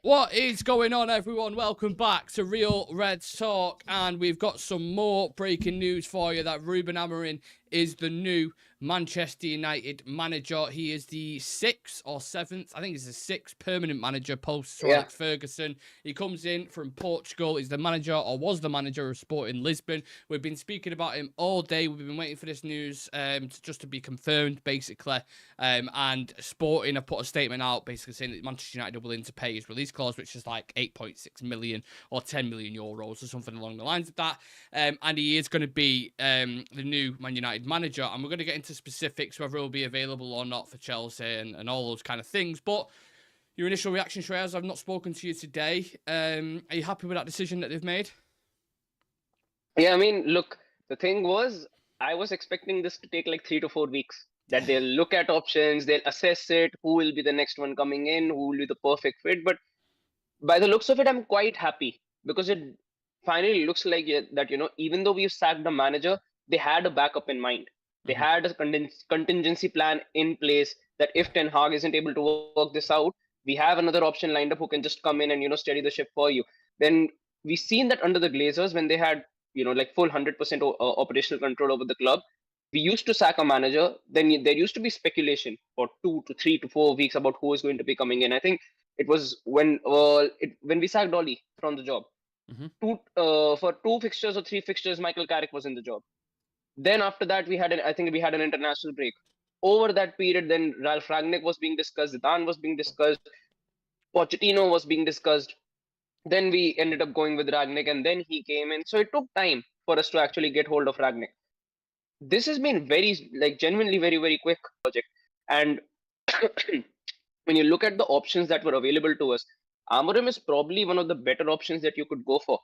What is going on, everyone? Welcome back to Real Reds Talk, and we've got some more breaking news for you that Ruben Amorim is the new Manchester United manager. He is the 6th or 7th, I think he's the 6th permanent manager post Sir Alex Ferguson. He comes in from Portugal. He's the manager, or was the manager, of Sporting Lisbon. We've been speaking about him all day. We've been waiting for this news just to be confirmed, basically. And Sporting have put a statement out basically saying that Manchester United are willing to pay his release clause, which is like 8.6 million or 10 million euros or something along the lines of that. And he is going to be the new Man United manager. And we're going to get into specifics, whether he'll be available or not for Chelsea and all those kind of things. But your initial reaction, Shreyas, I've not spoken to you today. Are you happy with that decision that they've made? Yeah, I mean, look, the thing was, I was expecting this to take like 3 to 4 weeks. That they'll look at options, they'll assess it, who will be the next one coming in, who will be the perfect fit. But by the looks of it, I'm quite happy because it finally looks like that, even though we've sacked the manager, they had a backup in mind. They had a contingency plan in place that if Ten Hag isn't able to work this out, we have another option lined up who can just come in and, steady the ship for you. Then we've seen that under the Glazers when they had, like full 100% operational control over the club. We used to sack a manager. Then there used to be speculation for 2 to 3 to 4 weeks about who is going to be coming in. I think it was when we sacked Dolly from the job. For 2 fixtures or 3 fixtures, Michael Carrick was in the job. Then after that, I think we had an international break. Over that period, then Ralph Rangnick was being discussed, Zidane was being discussed, Pochettino was being discussed. Then we ended up going with Rangnick, and then he came in. So it took time for us to actually get hold of Rangnick. This has been genuinely very, very quick project. And when you look at the options that were available to us, Amorim is probably one of the better options that you could go for,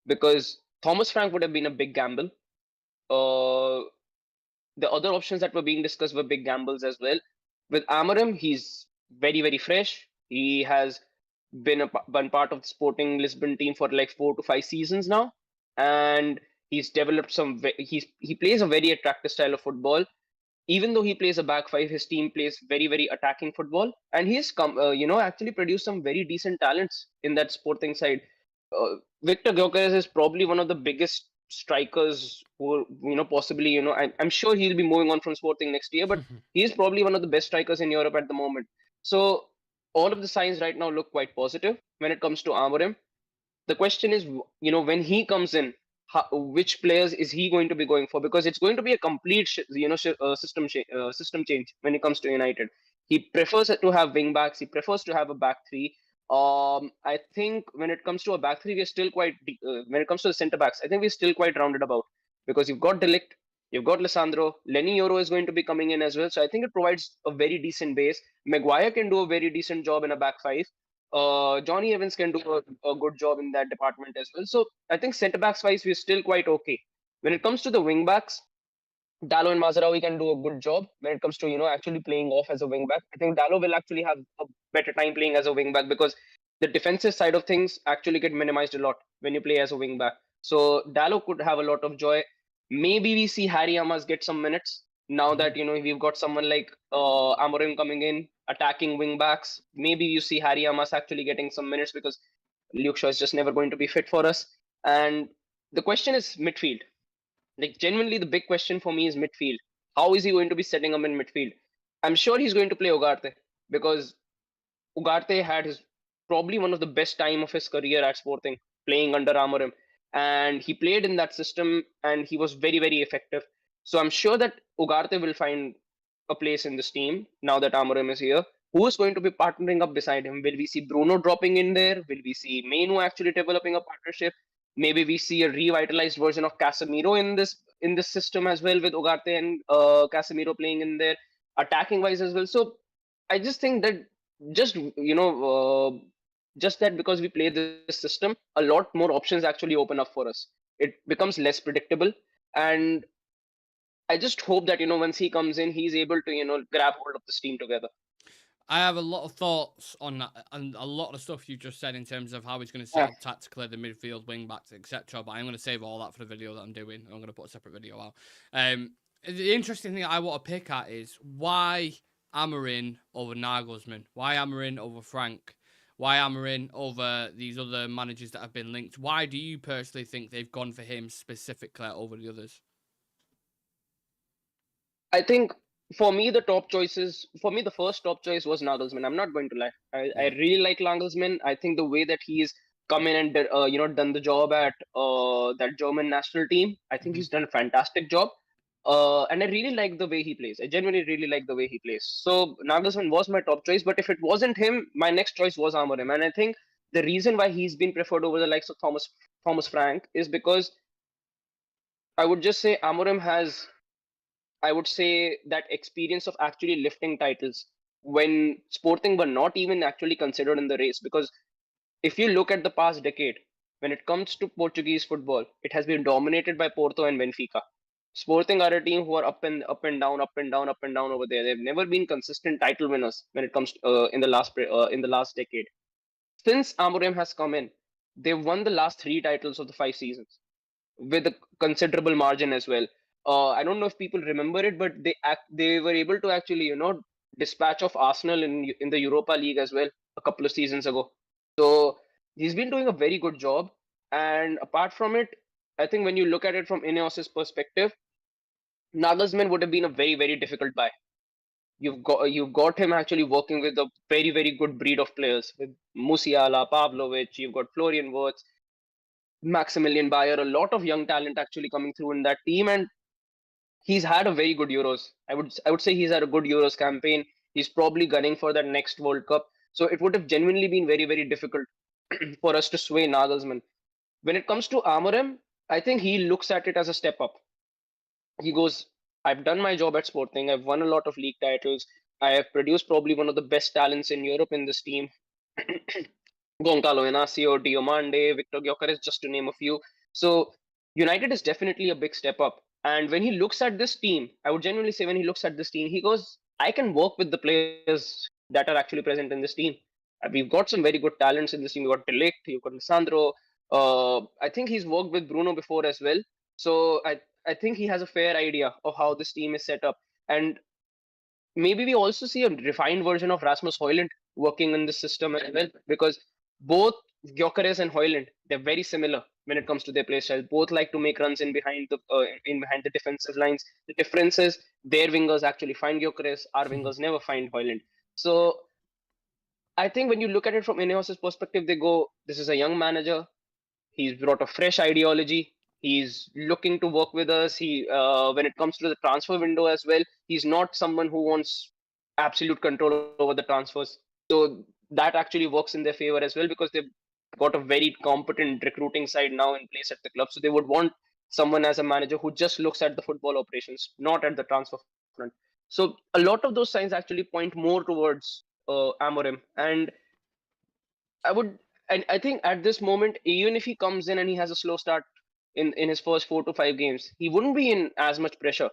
because Thomas Frank would have been a big gamble. The other options that were being discussed were big gambles as well. With Amorim, he's very, very fresh. He has been part of the Sporting Lisbon team for like 4 to 5 seasons now, and he's developed he plays a very attractive style of football. Even though he plays a back five, his team plays very, very attacking football, and he's actually produced some very decent talents in that Sporting side. Victor Gyökeres is probably one of the biggest strikers who, possibly, I'm sure he'll be moving on from Sporting next year, but he is probably one of the best strikers in Europe at the moment. So all of the signs right now look quite positive when it comes to Amorim. The question is, when he comes in, which players is he going to be going for? Because it's going to be a complete, system change when it comes to United. He prefers to have wing backs. He prefers to have a back three. I think when it comes to a back three, we're still quite. When it comes to the centre backs, I think we're still quite rounded about, because you've got Delict, you've got Lissandro, Lenny Yoro is going to be coming in as well. So I think it provides a very decent base. Maguire can do a very decent job in a back five. Johnny Evans can do a good job in that department as well. So I think centre backs wise, we're still quite okay. When it comes to the wing backs, Dallo and Mazraoui can do a good job when it comes to actually playing off as a wing back. I think Dallo will actually have a better time playing as a wing back, because the defensive side of things actually get minimized a lot when you play as a wing back. So Dallo could have a lot of joy. Maybe we see Harry Amas get some minutes now that we've got someone like Amorim coming in, attacking wing backs. Maybe you see Harry Amas actually getting some minutes, because Luke Shaw is just never going to be fit for us. And the question is midfield. Like, genuinely, the big question for me is midfield. How is he going to be setting up in midfield? I'm sure he's going to play Ugarte, because Ugarte had his probably one of the best time of his career at Sporting, playing under Amorim, and he played in that system and he was very, very effective. So I'm sure that Ugarte will find a place in this team now that Amorim is here. Who is going to be partnering up beside him? Will we see Bruno dropping in there? Will we see Mainu actually developing a partnership? Maybe we see a revitalized version of Casemiro in this system as well, with Ugarte and Casemiro playing in there, attacking wise as well. So I just think that just just that because we play this system, a lot more options actually open up for us. It becomes less predictable, and I just hope that once he comes in, he's able to grab hold of this team together. I have a lot of thoughts on that, and a lot of stuff you just said in terms of how he's going to set up tactically the midfield, wing backs, etc. But I'm going to save all that for the video that I'm doing. I'm going to put a separate video out. The interesting thing I want to pick at is why Amorim over Nagelsmann? Why Amorim over Frank? Why Amorim over these other managers that have been linked? Why do you personally think they've gone for him specifically over the others? I think for me, the first top choice was Nagelsmann. I'm not going to lie. I Yeah. really like Nagelsmann. I think the way that he's come in and done the job at that German national team, I think Mm-hmm. he's done a fantastic job. And I really like the way he plays. I genuinely really like the way he plays. So Nagelsmann was my top choice, but if it wasn't him, my next choice was Amorim. And I think the reason why he's been preferred over the likes of Thomas Frank is because I would just say Amorim has, I would say, that experience of actually lifting titles when Sporting were not even actually considered in the race. Because if you look at the past decade, when it comes to Portuguese football, it has been dominated by Porto and Benfica. Sporting are a team who are up and down, up and down, up and down over there. They've never been consistent title winners when it comes to, in the last decade. Since Amorim has come in, they've won the last three titles of the 5 seasons with a considerable margin as well. I don't know if people remember it, but they were able to actually dispatch of Arsenal in the Europa League as well a couple of seasons ago. So he's been doing a very good job. And apart from it, I think when you look at it from Ineos's perspective, Nagelsmann would have been a very very difficult buy. You've got him actually working with a very very good breed of players with Musiala, Pavlovic. You've got Florian Wirtz, Maximilian Bayer, a lot of young talent actually coming through in that team, and he's had a very good Euros. I would say he's had a good Euros campaign. He's probably gunning for that next World Cup. So it would have genuinely been very very difficult for us to sway Nagelsmann. When it comes to Amorim, I think he looks at it as a step up. He goes, I've done my job at Sporting. I've won a lot of league titles. I have produced probably one of the best talents in Europe in this team. Goncalo Inacio, Diomande, Victor Gyökeres, just to name a few. So United is definitely a big step up. And when he looks at this team, I would genuinely say when he looks at this team, he goes, I can work with the players that are actually present in this team. We've got some very good talents in this team. We've got Delict, you've got Lisandro. I think he's worked with Bruno before as well. So I think he has a fair idea of how this team is set up. And maybe we also see a refined version of Rasmus Højlund working in the system as well, because both Gyökeres and Højlund, they're very similar when it comes to their play style. Both like to make runs in behind the defensive lines. The difference is their wingers actually find Gyökeres, our wingers never find Højlund. So I think when you look at it from Ineos's perspective, they go, this is a young manager. He's brought a fresh ideology. He's looking to work with us. When it comes to the transfer window as well, he's not someone who wants absolute control over the transfers. So that actually works in their favor as well because they've got a very competent recruiting side now in place at the club. So they would want someone as a manager who just looks at the football operations, not at the transfer front. So a lot of those signs actually point more towards Amorim, and I would, and I think at this moment, even if he comes in and he has a slow start in his first 4 to 5 games, he wouldn't be in as much pressure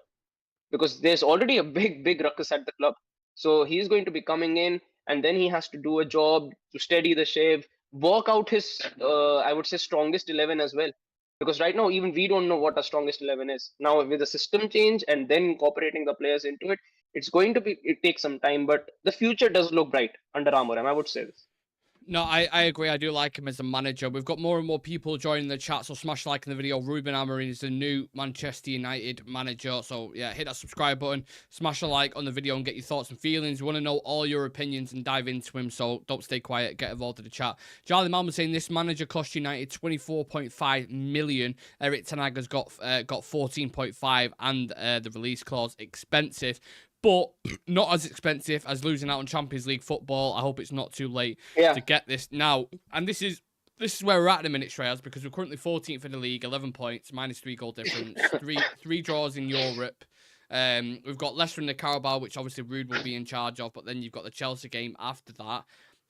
because there's already a big ruckus at the club. So he's going to be coming in, and then he has to do a job to steady the ship, work out his, I would say, strongest 11 as well. Because right now, even we don't know what our strongest 11 is. Now, with the system change and then incorporating the players into it, it takes some time, but the future does look bright under Amorim, I would say this. No, I agree. I do like him as a manager. We've got more and more people joining the chat, so smash like in the video. Ruben Amorim is the new Manchester United manager. So, yeah, hit that subscribe button, smash a like on the video and get your thoughts and feelings. We want to know all your opinions and dive into him, so don't stay quiet. Get involved in the chat. Charlie Malman saying this manager cost United 24.5 million. Eric Ten Hag has got 14.5 and the release clause expensive. But not as expensive as losing out on Champions League football. I hope it's not too late to get this now. And this is where we're at in a minute, Shreyas, because we're currently 14th in the league, 11 points, minus 3 goal difference, three draws in Europe. We've got Leicester in the Carabao, which obviously Rude will be in charge of, but then you've got the Chelsea game after that.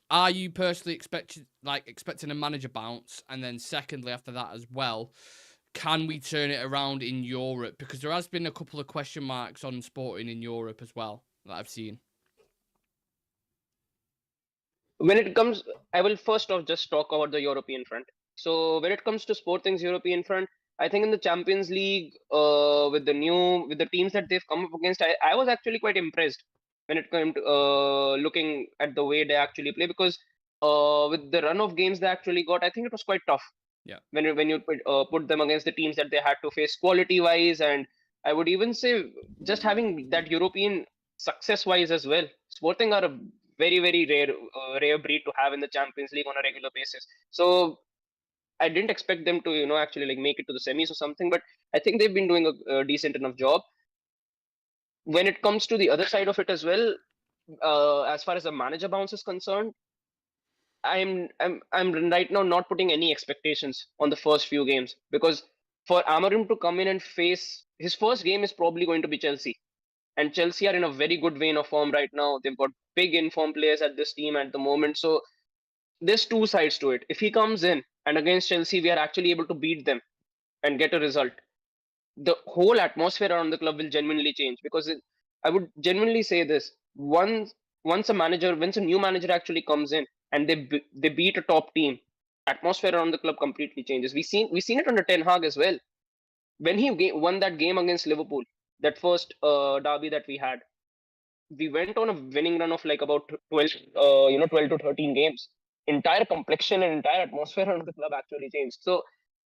Are you personally expecting a manager bounce? And then secondly, after that as well, can we turn it around in Europe? Because there has been a couple of question marks on Sporting in Europe as well that I've seen. When it comes, I will first off just talk about the European front. So when it comes to Sporting's European front, I think in the Champions League, with the teams that they've come up against, I was actually quite impressed when it came to looking at the way they actually play, because with the run of games they actually got, I think it was quite tough Yeah. when you put them against the teams that they had to face quality wise, and I would even say just having that European success wise as well. Sporting are a very rare breed to have in the Champions League on a regular basis. So I didn't expect them to actually like make it to the semis or something, but I think they've been doing a decent enough job. When it comes to the other side of it as well, as far as the manager bounce is concerned, I'm right now not putting any expectations on the first few games, because for Amorim to come in and face his first game is probably going to be Chelsea, and Chelsea are in a very good vein of form right now. They've got big informed players at this team at the moment, so there's two sides to it. If he comes in and against Chelsea we are actually able to beat them and get a result, the whole atmosphere around the club will genuinely change, because I would genuinely say this: once a new manager actually comes in and they beat a top team, atmosphere around the club completely changes. We seen it under Ten Hag as well when he won that game against Liverpool, that first derby that we had. We went on a winning run of like about 12 12 to 13 games. Entire complexion and entire atmosphere around the club actually changed. So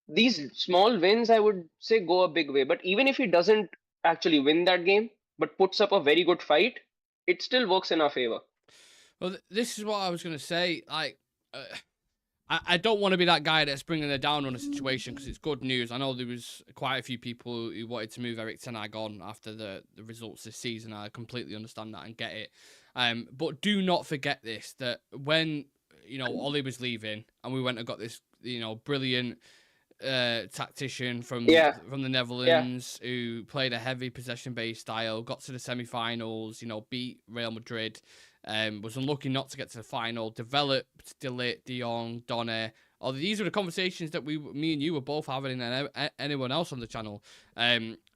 these small wins, I would say, go a big way. But even if he doesn't actually win that game but puts up a very good fight, it still works in our favor. Well, this is what I was going to say. Like, I don't want to be that guy that's bringing it down on a situation, because it's good news. I know there was quite a few people who wanted to move Erik ten Hag on after the results this season. I completely understand that and get it. But do not forget this, that when, Ollie was leaving and we went and got this, brilliant tactician from Yeah, the Netherlands who played a heavy possession-based style, got to the semi-finals, beat Real Madrid, was unlucky not to get to the final, developed De Ligt, De Jong, Donne. These were the conversations that me and you were both having, and anyone else on the channel.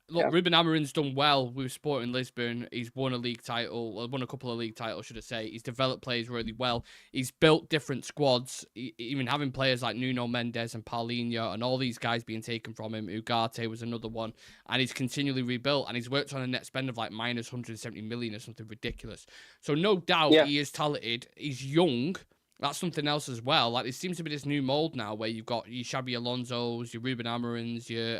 Look, yeah, Ruben Amorim's done well with Sporting Lisbon. He's won a league title, or won a couple of league titles, should I say. He's developed players really well. He's built different squads, even having players like Nuno Mendes and Paulinho and all these guys being taken from him. Ugarte was another one. And he's continually rebuilt, and he's worked on a net spend of like minus 170 million or something ridiculous. So no doubt yeah, he is talented. He's young. That's something else as well. Like, there seems to be this new mold now where you've got your Xabi Alonso's, your Ruben Amorims, your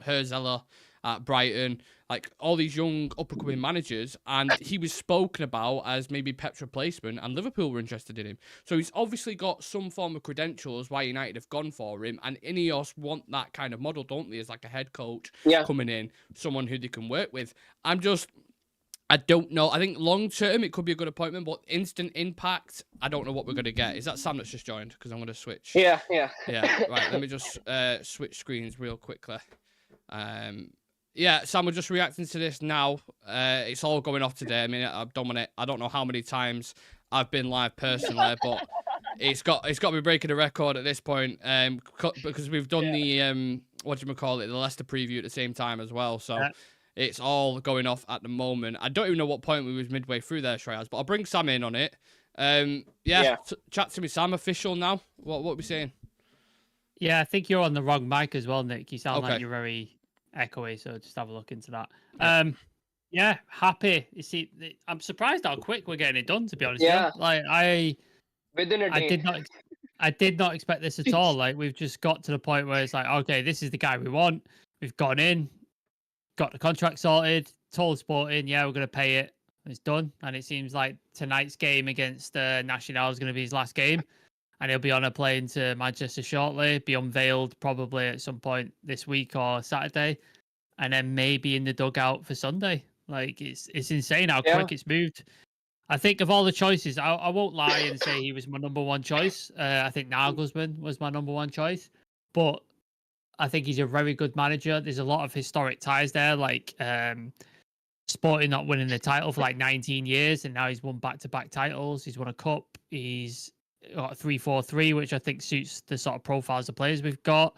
Herzeller at Brighton, like all these young up-and-coming managers, and he was spoken about as maybe Pep's replacement, and Liverpool were interested in him. So he's obviously got some form of credentials why United have gone for him, and Ineos want that kind of model, don't they, as like a head coach yeah. coming in, someone who they can work with. I don't know. I think long term it could be a good appointment, but instant impact, I don't know what we're going to get. Is that Sam that's just joined? Because I'm going to switch. Yeah, yeah. Yeah, right. Let me just switch screens real quickly. Yeah, Sam, we're just reacting to this now. It's all going off today. I mean, I don't know how many times I've been live personally, but it's got to be breaking a record at this point. Because we've done the the Leicester preview at the same time as well. So it's all going off at the moment. I don't even know what point we was midway through there, Shreyas, but I'll bring Sam in on it. Chat to me, Sam. Official now. What are we saying? Yeah, I think you're on the wrong mic as well, Nick. You sound like you're very echoey, so just have a look into that. Yeah, happy. You see, I'm surprised how quick we're getting it done, to be honest. Yeah. Like Within a day. I did not expect this at all. Like, we've just got to the point where it's like, okay, this is the guy we want. We've gone in, got the contract sorted, told Sporting, yeah, we're going to pay it. It's done. And it seems like tonight's game against Nacional is going to be his last game. And he'll be on a plane to Manchester shortly, be unveiled probably at some point this week or Saturday, and then maybe in the dugout for Sunday. Like, it's insane how quick it's moved. I think of all the choices, I won't lie and say he was my number one choice. I think Nagelsmann was my number one choice, but I think he's a very good manager. There's a lot of historic ties there, like Sporting not winning the title for like 19 years, and now he's won back-to-back titles. He's won a cup. He's got a 3-4-3, which I think suits the sort of profiles of players we've got.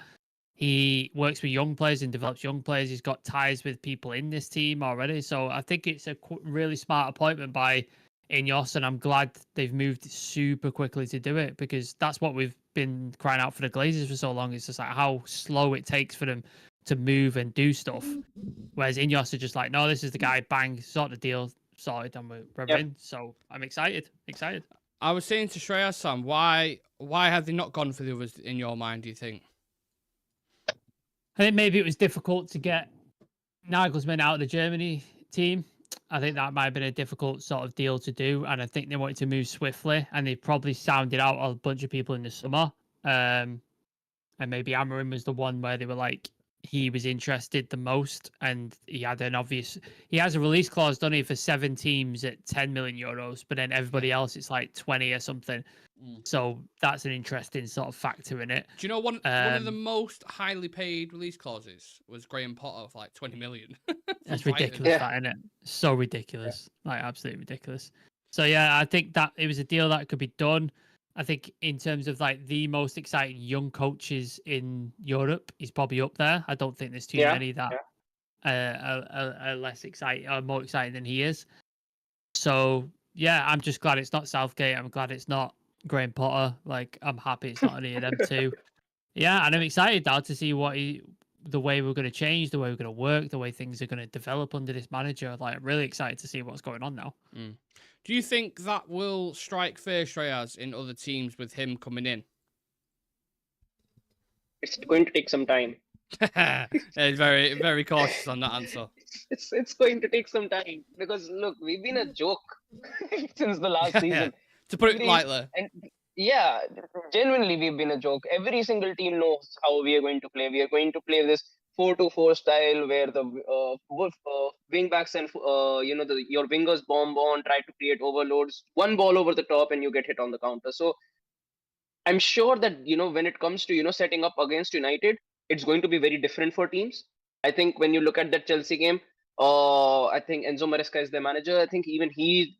He works with young players and develops young players. He's got ties with people in this team already. So I think it's a really smart appointment by Ineos, and I'm glad they've moved super quickly to do it, because that's what we've been crying out for the Glazers for so long. It's just like how slow it takes for them to move and do stuff. Whereas Ineos are just like, no, this is the guy, bang, sort the deal sorted, and we're in. So I'm excited. I was saying to Shreya, Sam, why have they not gone for the others in your mind, do you think? I think maybe it was difficult to get Nagelsmann out of the Germany team. I think that might have been a difficult sort of deal to do, and I think they wanted to move swiftly, and they probably sounded out a bunch of people in the summer. And maybe Amorim was the one where they were like, he was interested the most, and he has a release clause, doesn't he, for 7 teams at 10 million euros, but then everybody else it's like 20 or something. So that's an interesting sort of factor in it. Do you know one of the most highly paid release clauses was Graham Potter for like 20 million? That's ridiculous, that, isn't it? So ridiculous. Like absolutely ridiculous. So yeah, I think that it was a deal that could be done. I think in terms of like the most exciting young coaches in Europe, he's probably up there. I don't think there's too many that are less exciting or more exciting than he is. So yeah, I'm just glad it's not Southgate. I'm glad it's not Graham Potter. Like I'm happy it's not any of them two. Yeah, and I'm excited now to see the way we're going to change, the way we're going to work, the way things are going to develop under this manager. Like I'm really excited to see what's going on now. Do you think that will strike fear, Shreyas, in other teams with him coming in? It's going to take some time. He's very, very cautious on that answer. It's going to take some time because look, we've been a joke since the last season. To put it lightly. And yeah, genuinely we've been a joke. Every single team knows how we are going to play. We are going to play this 4-2-4 style where the wing backs and your wingers bomb on, try to create overloads, one ball over the top and you get hit on the counter. So I'm sure that when it comes to setting up against United, it's going to be very different for teams. I think when you look at that Chelsea game, I think Enzo Maresca is the manager. I think even he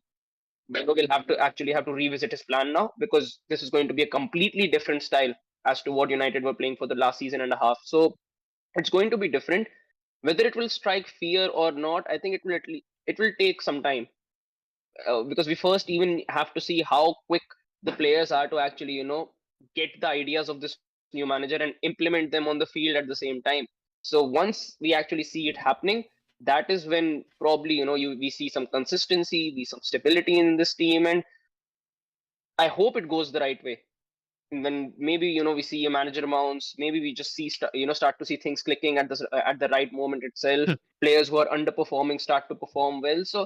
will have to revisit his plan now because this is going to be a completely different style as to what United were playing for the last season and a half. So it's going to be different. Whether it will strike fear or not, I think it will take some time because we first even have to see how quick the players are to actually get the ideas of this new manager and implement them on the field at the same time. So once we actually see it happening, that is when probably we see some consistency, we some stability in this team, and I hope it goes the right way. And when maybe we see a manager mounts, maybe we just see start to see things clicking at the right moment itself. Players who are underperforming start to perform well. So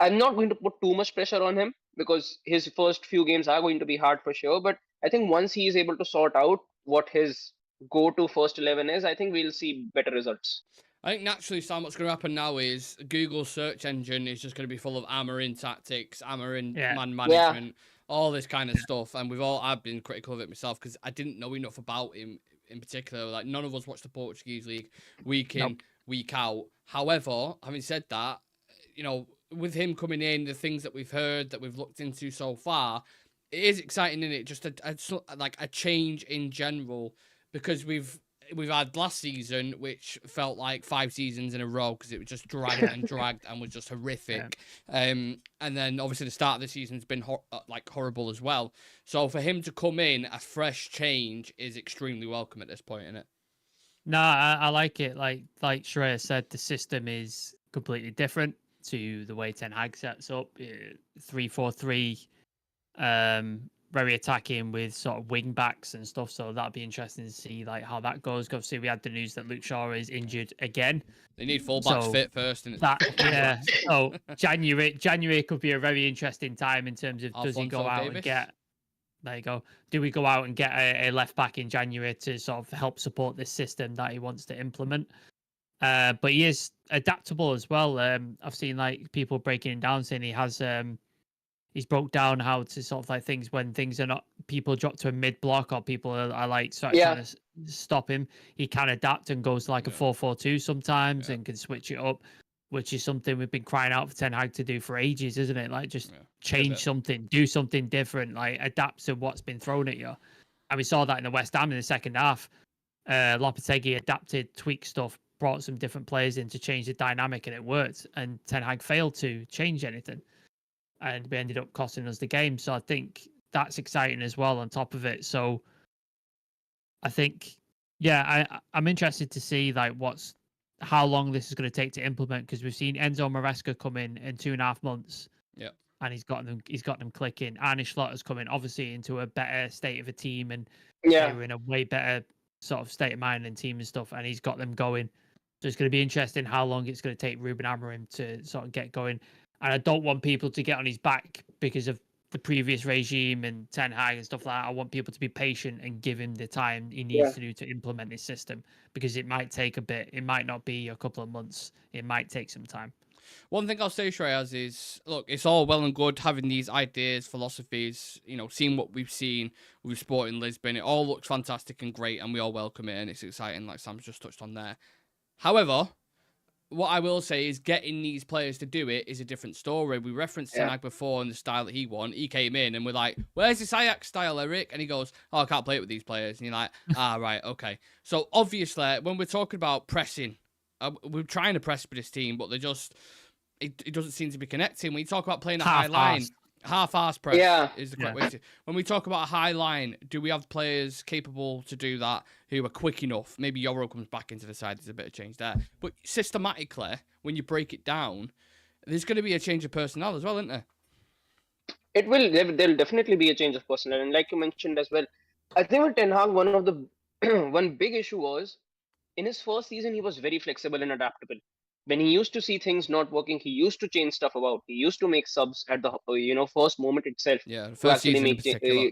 I'm not going to put too much pressure on him because his first few games are going to be hard for sure. But I think once he is able to sort out what his go-to first 11 is, I think we'll see better results. I think naturally, Sam, what's going to happen now is Google's search engine is just going to be full of Amorim tactics, Amorim man management, all this kind of stuff. And I've been critical of it myself because I didn't know enough about him in particular. Like none of us watch the Portuguese league week in, week out. However, having said that, with him coming in, the things that we've heard, that we've looked into so far, it is exciting, isn't it? Just a change in general because we've had last season, which felt like 5 seasons in a row because it was just dragged and was just horrific. And then obviously the start of the season has been horrible as well. So for him to come in, a fresh change is extremely welcome at this point, isn't it? No, I like it. Like Shreya said, the system is completely different to the way Ten Hag sets up. 3-4-3, very attacking with sort of wing backs and stuff. So that'd be interesting to see like how that goes. Obviously, we had the news that Luke Shaw is injured again. They need fullbacks fit first, and so January could be a very interesting time in terms of does he go out and get? There you go. Do we go out and get a left back in January to sort of help support this system that he wants to implement? But he is adaptable as well. I've seen like people breaking him down saying he has he's broke down how to sort of like things when things are not, people drop to a mid block or people are like trying to stop him. He can adapt and goes to like a 4-4-2 sometimes and can switch it up, which is something we've been crying out for Ten Hag to do for ages, isn't it? Like just change something, do something different, like adapt to what's been thrown at you. And we saw that in the West Ham in the second half. Lopetegui adapted, tweaked stuff, brought some different players in to change the dynamic, and it worked. And Ten Hag failed to change anything, and we ended up costing us the game. So I think that's exciting as well on top of it. So I think, I'm interested to see like how long this is going to take to implement, because we've seen Enzo Maresca come in 2.5 months. Yeah. and he's got them clicking. Arne Slotter's coming obviously into a better state of a team, and Yeah. they were in a way better sort of state of mind and team and stuff, and he's got them going. So it's going to be interesting how long it's going to take Ruben Amorim to sort of get going. And I don't want people to get on his back because of the previous regime and Ten Hag and stuff like that. I want people to be patient and give him the time he needs to do to implement this system, because it might take a bit. It might not be a couple of months. It might take some time. One thing I'll say, Shreyas, is, look, it's all well and good having these ideas, philosophies, seeing what we've seen with Sporting Lisbon. It all looks fantastic and great, and we all welcome it, and it's exciting, like Sam's just touched on there. However, what I will say is getting these players to do it is a different story. We referenced Ten Hag before and the style that he won. He came in and we're like, where's this Ajax style, Eric? And he goes, I can't play it with these players. And you're like, right, okay. So obviously, when we're talking about pressing, we're trying to press with this team, but they're just, it doesn't seem to be connecting. When you talk about playing a high line, half-ass press is the correct way to. When we talk about a high line, do we have players capable to do that who are quick enough? Maybe Yoro comes back into the side. There's a bit of change there. But systematically, when you break it down, there's going to be a change of personnel as well, isn't there? It will. There'll definitely be a change of personnel. And like you mentioned as well, I think with Ten Hag, one of the one big issue was, in his first season, he was very flexible and adaptable. When he used to see things not working, he used to change stuff about. He used to make subs at the first moment itself. Yeah, the first season in particular.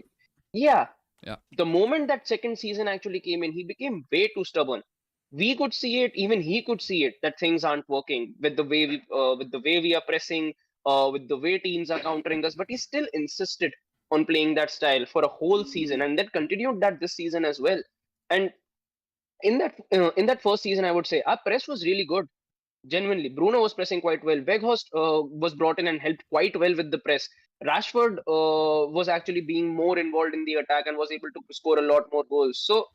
The moment that second season actually came in, he became way too stubborn. We could see it, even he could see it, that things aren't working with the way we are pressing, with the way teams are countering us. But he still insisted on playing that style for a whole season, and then continued that this season as well. And in that first season, I would say our press was really good. Genuinely, Bruno was pressing quite well. Weghorst was brought in and helped quite well with the press. Rashford was actually being more involved in the attack and was able to score a lot more goals. So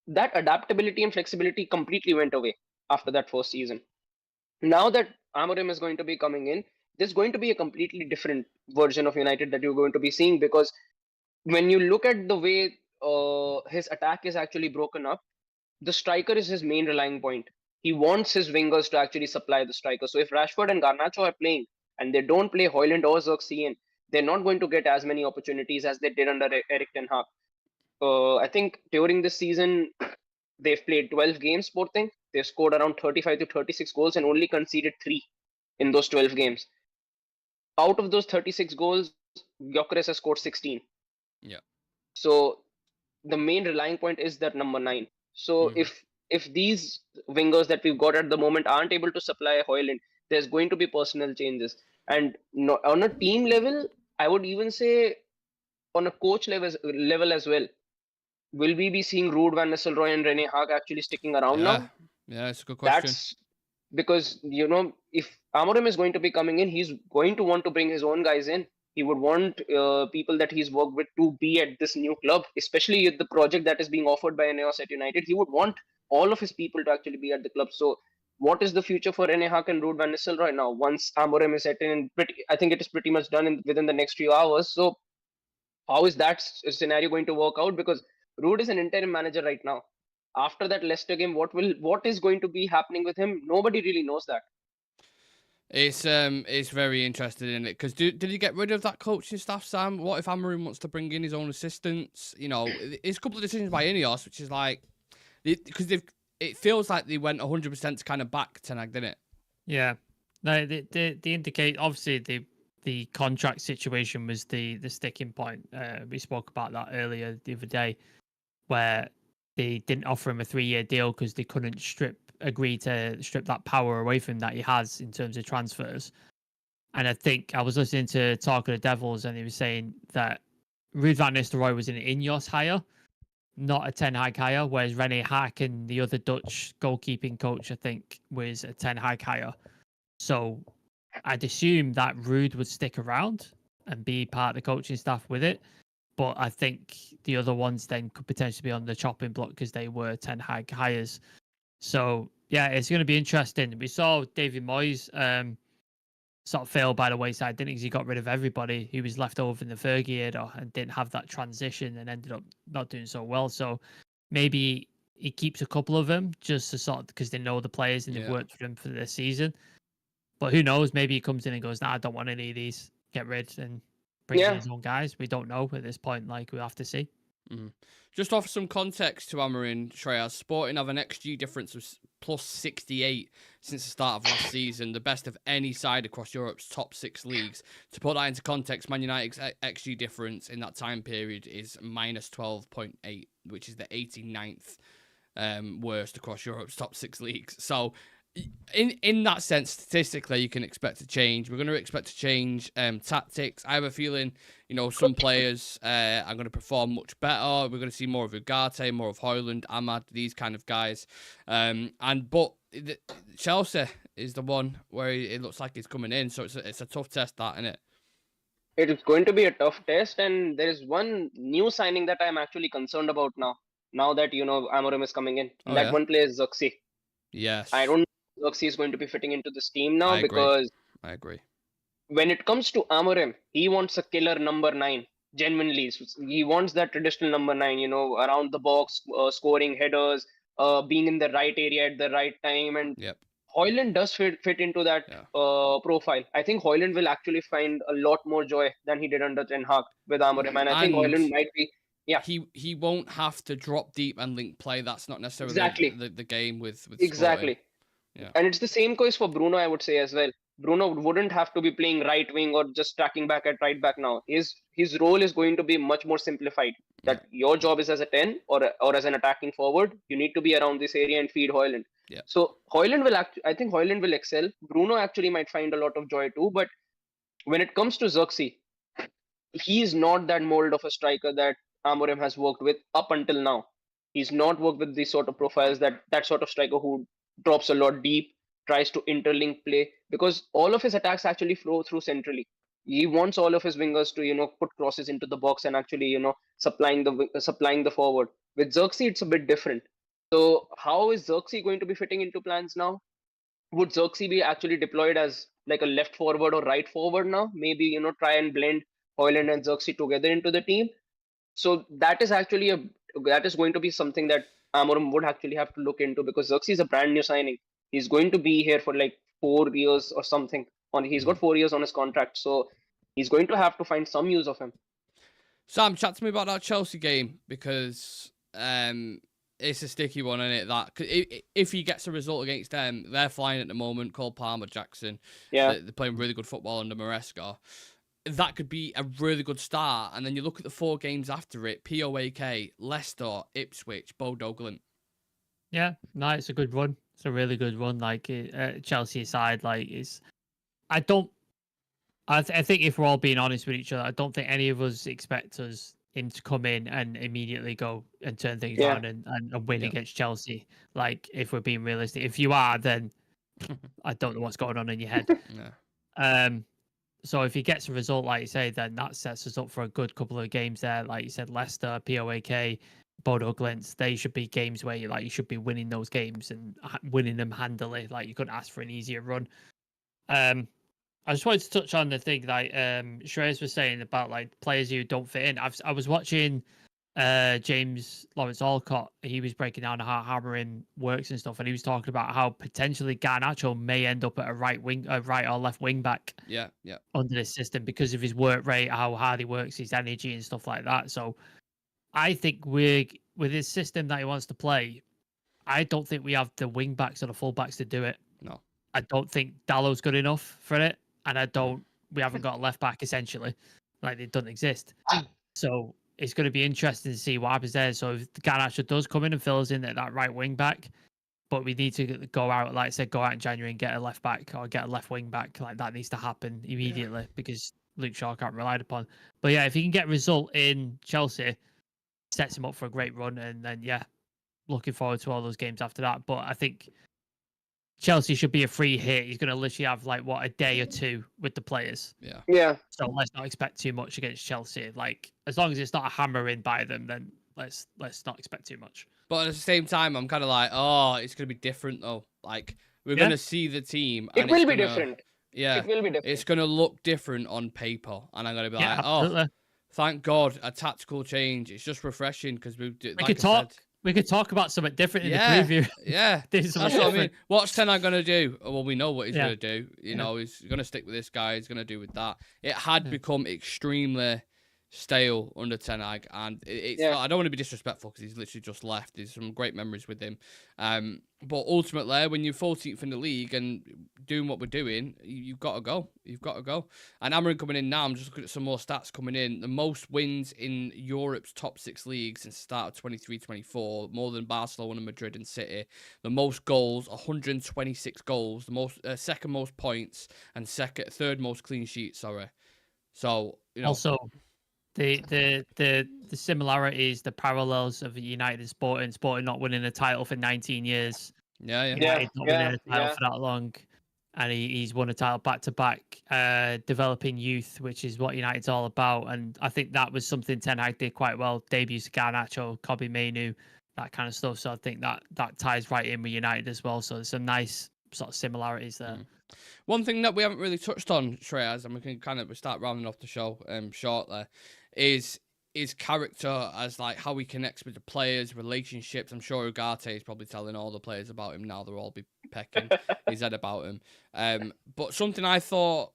that adaptability and flexibility completely went away after that first season. Now that Amorim is going to be coming in, there's going to be a completely different version of United that you're going to be seeing, because when you look at the way his attack is actually broken up, the striker is his main relying point. He wants his wingers to actually supply the striker. So if Rashford and Garnacho are playing and they don't play Højlund or Xerxes, they're not going to get as many opportunities as they did under Erik ten Hag. I think during this season, they've played 12 games, Sporting. They've scored around 35 to 36 goals and only conceded 3 in those 12 games. Out of those 36 goals, Gyökeres has scored 16. Yeah. So the main relying point is that number 9. So if these wingers that we've got at the moment aren't able to supply Højlund, there's going to be personnel changes. And on a team level, I would even say on a coach level as well. Will we be seeing Ruud van Nistelrooy and Rene Haag actually sticking around now? Yeah, it's a good question. That's because, if Amorim is going to be coming in, he's going to want to bring his own guys in. He would want people that he's worked with to be at this new club, especially with the project that is being offered by Ineos at United. He would want all of his people to actually be at the club. So what is the future for Rene Haag and Ruud van Nistelrooy now? Once Amorim is set in, I think it is pretty much done within the next few hours. So how is that scenario going to work out? Because Ruud is an interim manager right now. After that Leicester game, what is going to be happening with him? Nobody really knows that. It's very interesting in it, because did he get rid of that coaching staff, Sam? What if Amorim wants to bring in his own assistants? It's a couple of decisions by Ineos, which is like, because it feels like they went 100% to kind of back Ten Hag, didn't it? Yeah, no, they indicate obviously the contract situation was the sticking point. We spoke about that earlier the other day, where they didn't offer him a 3-year deal because they couldn't agree to strip that power away from him that he has in terms of transfers. And I think I was listening to Talk of the Devils, and he was saying that Ruud van Nistelrooy was an Ineos hire, not a Ten Hag hire, whereas Rene Haak and the other Dutch goalkeeping coach, I think, was a Ten Hag hire. So I'd assume that Ruud would stick around and be part of the coaching staff with it. But I think the other ones then could potentially be on the chopping block because they were Ten Hag hires. So, yeah, it's going to be interesting. We saw David Moyes sort of fail by the wayside, didn't he? 'Cause he got rid of everybody who was left over in the Fergie era and didn't have that transition and ended up not doing so well. So maybe he keeps a couple of them just to sort of, because they know the players and they've worked with them for this season. But who knows? Maybe he comes in and goes, "Nah, I don't want any of these. Get rid," and brings in his own guys. We don't know at this point. Like, we'll have to see. Mm-hmm. Just offer some context to Amorim, Shreyas. Sporting have an XG difference of plus 68 since the start of last season, the best of any side across Europe's top 6 leagues. To put that into context, Man United's XG difference in that time period is minus 12.8, which is the 89th worst across Europe's top 6 leagues. So, in that sense, statistically, you can expect a change. We're going to expect to change tactics. I have a feeling, some players are going to perform much better. We're going to see more of Ugarte, more of Højlund, Ahmad, these kind of guys. But Chelsea is the one where it looks like he's coming in. So it's a tough test, that, isn't it? It is going to be a tough test, and there is one new signing that I'm actually concerned about now. Now that Amorim is coming in, one player is Zirkzee. Yes, I don't know if Zirkzee is going to be fitting into this team now because I agree. When it comes to Amorim, he wants a killer number 9. Genuinely, he wants that traditional number 9. Around the box, scoring headers, being in the right area at the right time, and Højlund does fit into that profile. I think Højlund will actually find a lot more joy than he did under Ten Hag with Amorim, and I think Højlund might be. Yeah, he won't have to drop deep and link play. That's not necessarily the game with exactly. Yeah. And it's the same case for Bruno, I would say as well. Bruno wouldn't have to be playing right wing or just tracking back at right back now. His role is going to be much more simplified. That your job is as a 10 or as an attacking forward. You need to be around this area and feed Højlund. Yeah. So Højlund I think Højlund will excel. Bruno actually might find a lot of joy too. But when it comes to Zirkzee, he's not that mold of a striker that Amorim has worked with up until now. He's not worked with these sort of profiles, that sort of striker who drops a lot deep, tries to interlink play, because all of his attacks actually flow through centrally. He wants all of his wingers to put crosses into the box and actually supplying the forward. With Zirkzee, it's a bit different. So how is Zirkzee going to be fitting into plans now? Would Zirkzee be actually deployed as like a left forward or right forward now? Maybe try and blend Højlund and Zirkzee together into the team. So that is going to be something that Amorim would actually have to look into, because Zirkzee is a brand new signing. He's going to be here for like 4 years or something. He's got 4 years on his contract, so he's going to have to find some use of him. Sam, chat to me about that Chelsea game, because it's a sticky one, isn't it? That if he gets a result against them, they're flying at the moment. Cole Palmer, Jackson, they're playing really good football under Maresca. That could be a really good start, and then you look at the 4 games after it: POAK, Leicester, Ipswich, Bodo Glimt. Yeah, no, it's a good run. It's a really good run. Like Chelsea side, like I think if we're all being honest with each other, I don't think any of us expect him to come in and immediately go and turn things around and win against Chelsea. Like, if we're being realistic, if you are, then I don't know what's going on in your head. So if he gets a result, like you say, then that sets us up for a good couple of games there. Like you said, Leicester, POAK, Bodo Glimt, they should be games where you should be winning those games and winning them handily. Like, you couldn't ask for an easier run. I just wanted to touch on the thing like Shreyas was saying about like players who don't fit in. I was watching James Lawrence Alcott. He was breaking down how Amorim works and stuff, and he was talking about how potentially Garnacho may end up at a right or left wing back. Yeah. Under this system because of his work rate, how hard he works, his energy and stuff like that. So I think with his system that he wants to play, I don't think we have the wing backs or the full backs to do it. No, I don't think Dallow's good enough for it, and we haven't got a left back essentially, like it doesn't exist. So it's going to be interesting to see what happens there. So if Garnacho does come in and fills in at that right wing back, but we need to go out, like I said, go out in January and get a left back or get a left wing back. Like, that needs to happen immediately because Luke Shaw can't rely upon. But yeah, if he can get a result in Chelsea, sets him up for a great run. And then, looking forward to all those games after that. But I think Chelsea should be a free hit. He's going to literally have a day or two with the players. Yeah. So let's not expect too much against Chelsea. Like, as long as it's not a hammer in by them, then let's not expect too much. But at the same time, I'm kind of like, it's going to be different though. Like, we're going to see the team. And it will be different. Yeah. It will be different. It's going to look different on paper. And I'm going to be absolutely. thank God, a tactical change. It's just refreshing because we can talk. We could talk about something different in the Yeah, preview. yeah. Do That's something what I mean. different. What's Ten Hag going to do? Well, we know what he's Yeah. going to do. You Yeah. know, he's going to stick with this guy. He's going to do with that. It had Yeah. become extremely stale under Ten Hag, and it's Yeah. I don't want to be disrespectful because he's literally just left. There's some great memories with him, but ultimately, when you're 14th in the league and doing what we're doing, you've got to go. You've got to go. And Amorim coming in now. I'm just looking at some more stats coming in. The most wins in Europe's top 6 leagues since the start of 23-24, more than Barcelona, Madrid, and City. The most goals, 126 goals. The most second most points, and third most clean sheets. Sorry. So Also, the similarities, the parallels of United and Sporting not winning a title for 19 years. Yeah. United not winning a title for that long, and he's won a title back to back. Developing youth, which is what United's all about, and I think that was something Ten Hag did quite well. Debuts to Garnacho, Kobe Mainoo, that kind of stuff. So I think that ties right in with United as well. So there's some nice sort of similarities there. One thing that we haven't really touched on, Shreyas, and we can kind of start rounding off the show shortly, is his character, as like how he connects with the players, relationships. I'm sure Ugarte is probably telling all the players about him now. They'll all be pecking his head about him. But something I thought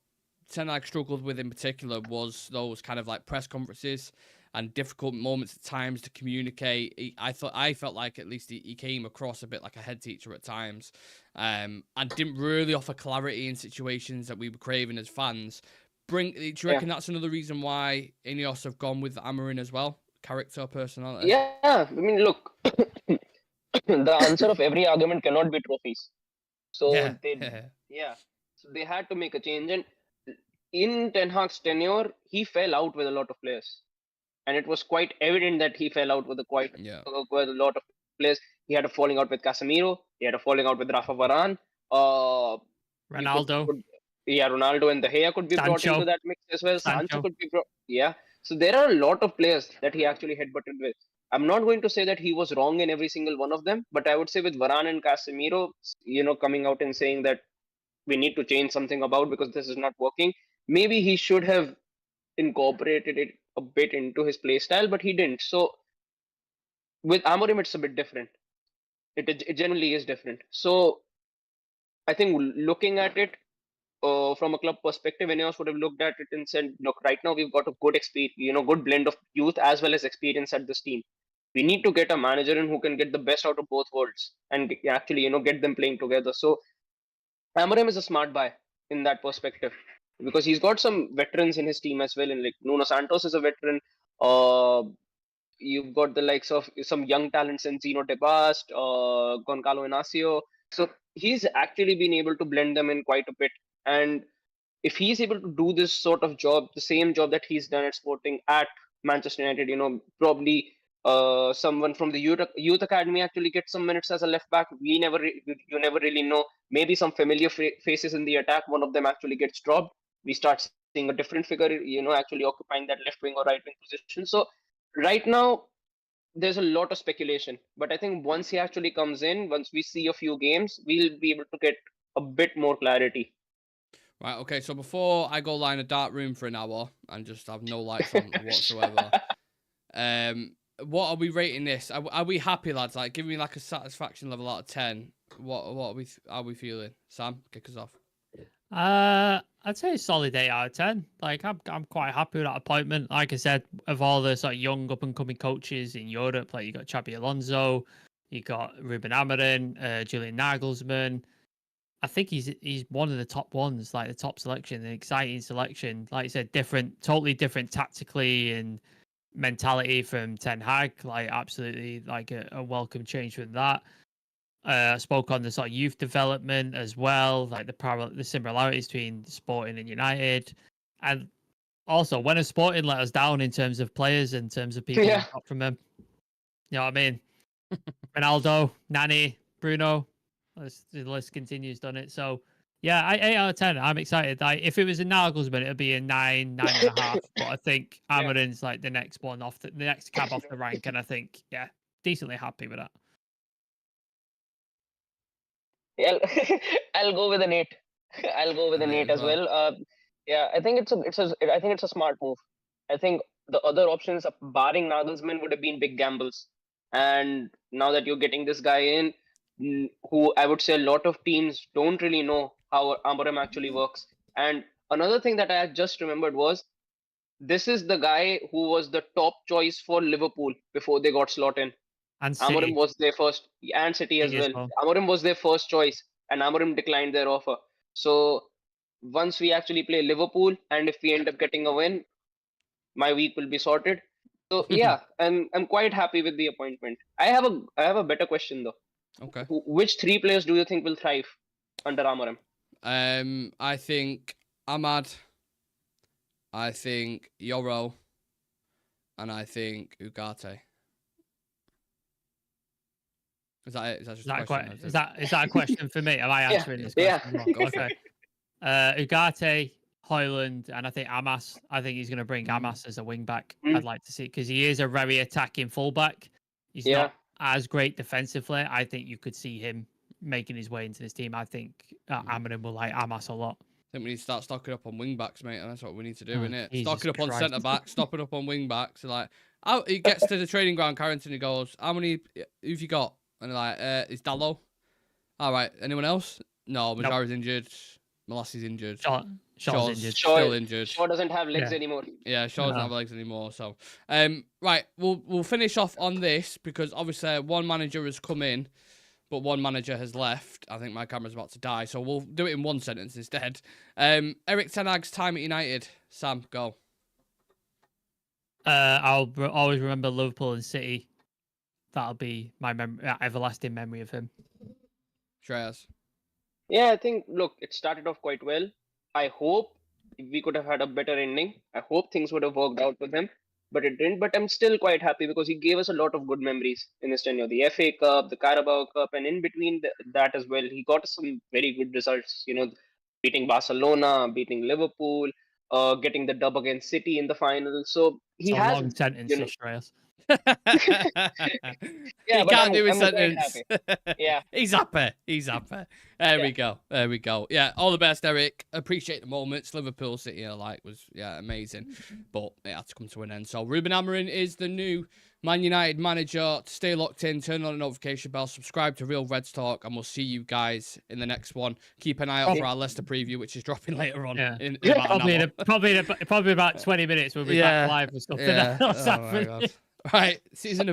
Ten Hag struggled with in particular was those kind of like press conferences and difficult moments at times to communicate. I felt like at least he came across a bit like a head teacher at times, and didn't really offer clarity in situations that we were craving as fans. Do you reckon that's another reason why Ineos have gone with Amorim as well? Character, personality? Yeah, I mean, look, the answer of every argument cannot be trophies. So so they had to make a change. And in Ten Hag's tenure, he fell out with a lot of players, and it was quite evident that he fell out with with a lot of players. He had a falling out with Casemiro. He had a falling out with Rafa Varane. Ronaldo. Ronaldo and De Gea could be brought into that mix as well. Sancho could be brought. Yeah. So there are a lot of players that he actually headbutted with. I'm not going to say that he was wrong in every single one of them, but I would say with Varane and Casemiro, coming out and saying that we need to change something about because this is not working. Maybe he should have incorporated it a bit into his play style, but he didn't. So with Amorim, it's a bit different. It generally is different. So I think looking at it from a club perspective, Ineos would have looked at it and said, look, right now we've got a good good blend of youth as well as experience at this team. We need to get a manager in who can get the best out of both worlds and actually, get them playing together. So Amorim is a smart buy in that perspective because he's got some veterans in his team as well. And like Nuno Santos is a veteran. You've got the likes of some young talents in Zeno De Bast, Goncalo Inacio. So he's actually been able to blend them in quite a bit. And if he's able to do this sort of job, the same job that he's done at Sporting at Manchester United, probably someone from the youth academy actually gets some minutes as a left back. You never really know. Maybe some familiar faces in the attack. One of them actually gets dropped. We start seeing a different figure, actually occupying that left wing or right wing position. So right now, there's a lot of speculation. But I think once he actually comes in, once we see a few games, we'll be able to get a bit more clarity. Right, okay, so before I go lie in a dark room for an hour and just have no lights on whatsoever, what are we rating this? Are we happy, lads? Like, give me like a satisfaction level out of 10. What are we feeling? Sam, kick us off. I'd say a solid 8 out of 10. Like, I'm quite happy with that appointment. Like I said, of all the sort of young up and coming coaches in Europe, like you got Xabi Alonso, you got Ruben Amorim, Julian Nagelsmann. I think he's one of the top ones, like the top selection, an exciting selection. Like you said, totally different tactically and mentality from Ten Hag. Like absolutely, like a welcome change from that. Spoke on the sort of youth development as well, like the similarities between Sporting and United, and also when a Sporting let us down in terms of players, in terms of people got from them. You know what I mean? Ronaldo, Nani, Bruno. The list continues, done it. So, yeah, 8 out of 10. I'm excited. If it was a Nagelsmann, it'd be a 9.5. But I think Amorim's like the next one the next cab off the rank, and I think decently happy with that. Yeah, I'll go with an 8. I'll go with an 8 as well. I think it's a smart move. I think the other options, barring Nagelsmann, would have been big gambles. And now that you're getting this guy in, who I would say a lot of teams don't really know how Amorim actually works. And another thing that I had just remembered was this is the guy who was the top choice for Liverpool before they got slot in. And Amorim City, was their first, and City as City as well. well. Amorim was their first choice, and Amorim declined their offer. So once we actually play Liverpool, and if we end up getting a win, my week will be sorted. So yeah, I'm quite happy with the appointment. I have a better question though. Okay. Which three players do you think will thrive under Amorim? I think Ahmad, I think Yoro, and I think Ugarte. Is that it? Is that just a question? Is that a question for me? Am I answering this Yeah. question? Wrong? Okay. Ugarte, Højlund, and I think Amas. I think he's going to bring Amas as a wing back. I'd like to see because he is a very attacking fullback. He's not as great defensively. I think you could see him making his way into this team. I think Amorim will like Amas a lot. I think we need to start stocking up on wing backs, mate. And that's what we need to do, isn't it? Jesus Stocking up on Christ. centre backs, stocking up on wing backs. Like, he gets to the training ground, Carrington, he goes, who've you got? And they're like, is Dallo? All right, anyone else? No, Majara's injured. Molassi's injured. Shaw's injured. Still injured. Shaw doesn't have legs anymore. Yeah, Shaw doesn't have legs anymore. So, right, we'll finish off on this because obviously one manager has come in, but one manager has left. I think my camera's about to die, so we'll do it in one sentence instead. Erik ten Hag's time at United. Sam, go. I'll always remember Liverpool and City. That'll be my everlasting memory of him. Shreyas. Yeah, I think, look, it started off quite well. I hope we could have had a better ending. I hope things would have worked out with him, but it didn't. But I'm still quite happy because he gave us a lot of good memories in his tenure. The FA Cup, the Carabao Cup, and in between that as well, he got us some very good results. Beating Barcelona, beating Liverpool, getting the dub against City in the final. So he it's a has long sentence, Shreyas. He can't do his I'm sentence. Yeah. He's happy. There we go. Yeah, all the best, Eric. Appreciate the moments. Liverpool City, was amazing, but it had to come to an end. So Ruben Amorim is the new Man United manager. Stay locked in, turn on the notification bell, subscribe to Real Reds Talk, and we'll see you guys in the next one. Keep an eye out for our Leicester preview, which is dropping later on. In about probably about 20 minutes. We'll be back live and stuff. Yeah. Oh my God. Right, season